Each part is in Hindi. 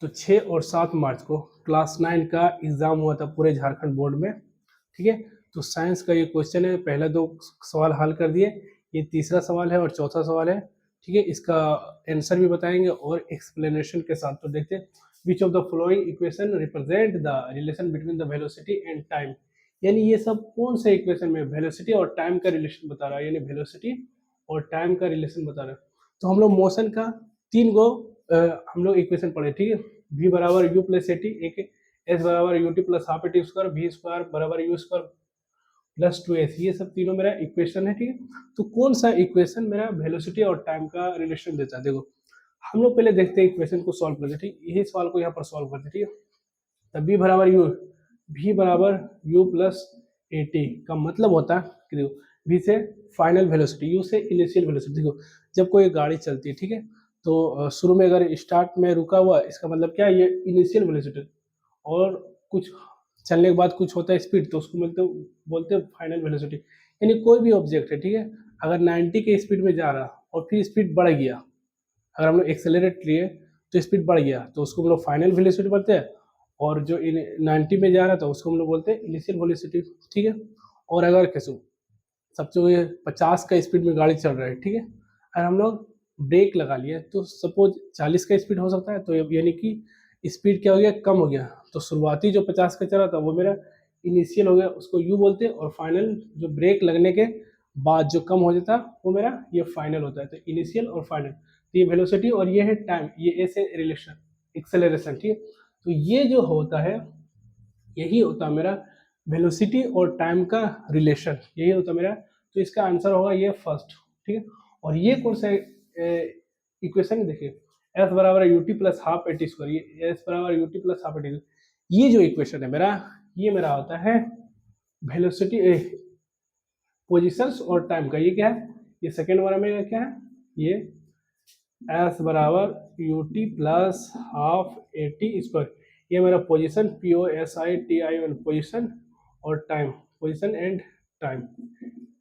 तो 6 और 7 मार्च को क्लास 9 का एग्ज़ाम हुआ था पूरे झारखंड बोर्ड में, ठीक है। तो साइंस का ये क्वेश्चन है, पहले 2 सवाल हल कर दिए, ये तीसरा सवाल है और चौथा सवाल है, ठीक है। इसका आंसर भी बताएंगे और एक्सप्लेनेशन के साथ। तो देखते हैं, which of the following equation represent the relation between the velocity and time. यानी ये सब कौन से इक्वेशन में वेलोसिटी और टाइम का रिलेशन बता रहा है, यानी वेलोसिटी और टाइम का रिलेशन बता रहा है। तो हम लोग मोशन का 3 गो हम लोग इक्वेशन पढ़े, ठीक है। v बराबर यू प्लस ए टी, एक एस बराबर u t plus half a t square, v square बराबर यू स्क्वायर प्लस 2s, ये सब तीनों मेरा इक्वेशन है, ठीक है। तो कौन सा इक्वेशन मेरा वेलोसिटी और टाइम का रिलेशन देता है, देखो हम लोग पहले देखते हैं इक्वेशन को सॉल्व करते हैं, ठीक। यही सवाल को यहाँ पर सॉल्व करते हैं, ठीक है। तब v बराबर यू प्लस ए टी का मतलब होता है कि देखो v से फाइनल वेलोसिटी, u से इनिशियल वेलोसिटी। देखो जब कोई गाड़ी चलती है, ठीक है, तो शुरू में अगर स्टार्ट में रुका हुआ, इसका मतलब क्या है, ये इनिशियल वेलोसिटी। और कुछ चलने के बाद कुछ होता है स्पीड, तो उसको बोलते हैं फाइनल वेलोसिटी। यानी कोई भी ऑब्जेक्ट है, ठीक है, अगर 90 के स्पीड में जा रहा और फिर स्पीड बढ़ गया, अगर हम लोग एक्सेलरेट लिए तो स्पीड बढ़ गया, तो उसको हम लोग फाइनल वेलोसिटी बोलते हैं। और जो 90 में जा रहा था उसको हम लोग बोलते हैं इनिशियल वेलोसिटी, ठीक है। और अगर कैसे सबसे 50 का स्पीड में गाड़ी चल रहा है, ठीक है, अगर हम लोग ब्रेक लगा लिए तो सपोज 40 का स्पीड हो सकता है, तो यानी कि स्पीड क्या हो गया, कम हो गया। तो शुरुआती जो 50 का चला था वो मेरा इनिशियल हो गया, उसको यू बोलते हैं। और फाइनल जो ब्रेक लगने के बाद जो कम हो जाता वो मेरा ये फाइनल होता है। तो इनिशियल और फाइनल, तो ये वेलोसिटी और ये है टाइम, ये ऐसे रिलेशन एक्सेलरेशन, ठीक है। तो ये जो होता है यही होता है मेरा वेलोसिटी और टाइम का रिलेशन, यही होता है मेरा। तो इसका आंसर होगा ये फर्स्ट, ठीक है। और ये कौन सा इक्वेशन, देखिए एस बराबर u t plus half a t square, ये एस बराबर u t plus half a T, ये जो इक्वेशन है मेरा, ये मेरा होता है वेलोसिटी पोजिशंस और टाइम का। ये क्या है, ये सेकेंड वाला में क्या है, ये एस बराबर u t plus half a t square, ये मेरा पोजीशन POSITION पोजीशन और टाइम, पोजीशन एंड टाइम।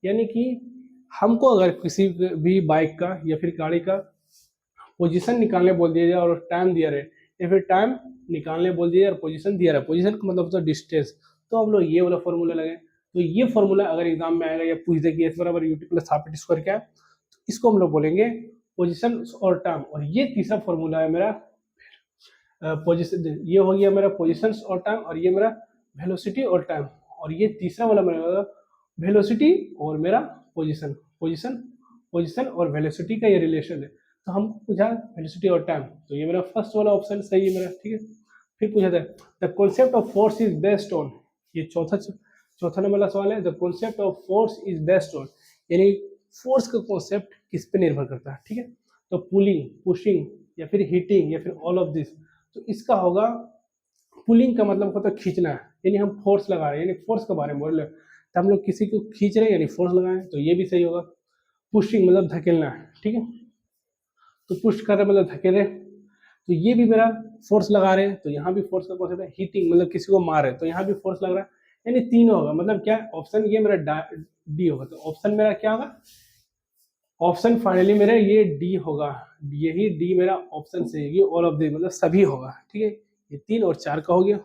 यानी कि हमको अगर किसी भी बाइक का या फिर गाड़ी का पोजीशन निकालने बोल दिया जाए और टाइम दिया रहे, या फिर टाइम निकालने बोल दिया जाए और पोजीशन दिया रहे, पोजीशन का मतलब होता है डिस्टेंस, तो हम लोग ये वाला फॉर्मूला लगाए। तो ये फॉर्मूला अगर एग्जाम में आएगा या पूछ दे कि एस बराबर u t plus half a t square क्या है, तो इसको हम लोग बोलेंगे पोजीशन और टाइम। और ये तीसरा फॉर्मूला है मेरा पोजीशन, ये हो गया मेरा पोजीशंस और टाइम, और ये मेरा वेलोसिटी और टाइम। और ये तीसरा वाला मेरा वेलोसिटी और मेरा पोजीशन, पोजीशन और वेलोसिटी का ये रिलेशन है। तो हम पूछा वेलोसिटी और टाइम, तो ये मेरा फर्स्ट वाला ऑप्शन सही है मेरा, ठीक है। फिर पूछा था the concept of force is based on, ये चौथा नंबर वाला सवाल है। The concept of force is based on, यानी फोर्स का कॉन्सेप्ट किस पे निर्भर करता है, ठीक है। तो पुलिंग, पुशिंग, या फिर हीटिंग, या फिर ऑल ऑफ दिस। तो इसका होगा पुलिंग का मतलब होता है खींचना, यानी हम फोर्स लगा रहे हैं, यानी फोर्स के बारे में बोल रहे हैं, तो हम लोग किसी को खींच रहे हैं यानी फोर्स लगाए, तो ये भी सही होगा। पुशिंग मतलब धकेलना है, ठीक है, तो पुश कर रहे मतलब धकेले, तो ये भी मेरा फोर्स लगा रहे हैं, तो यहाँ भी फोर्स का कॉन्सेप्ट है। हीटिंग मतलब किसी को मार रहे, तो यहाँ भी फोर्स लग रहा है, यानी तीनों होगा। मतलब क्या ऑप्शन ये मेरा डी होगा, तो ऑप्शन मेरा क्या होगा, ऑप्शन फाइनली मेरा ये डी होगा, यही डी मेरा ऑप्शन से, ये ऑल ऑफ दी मतलब सभी होगा, ठीक है। ये 3 और 4 का हो गया।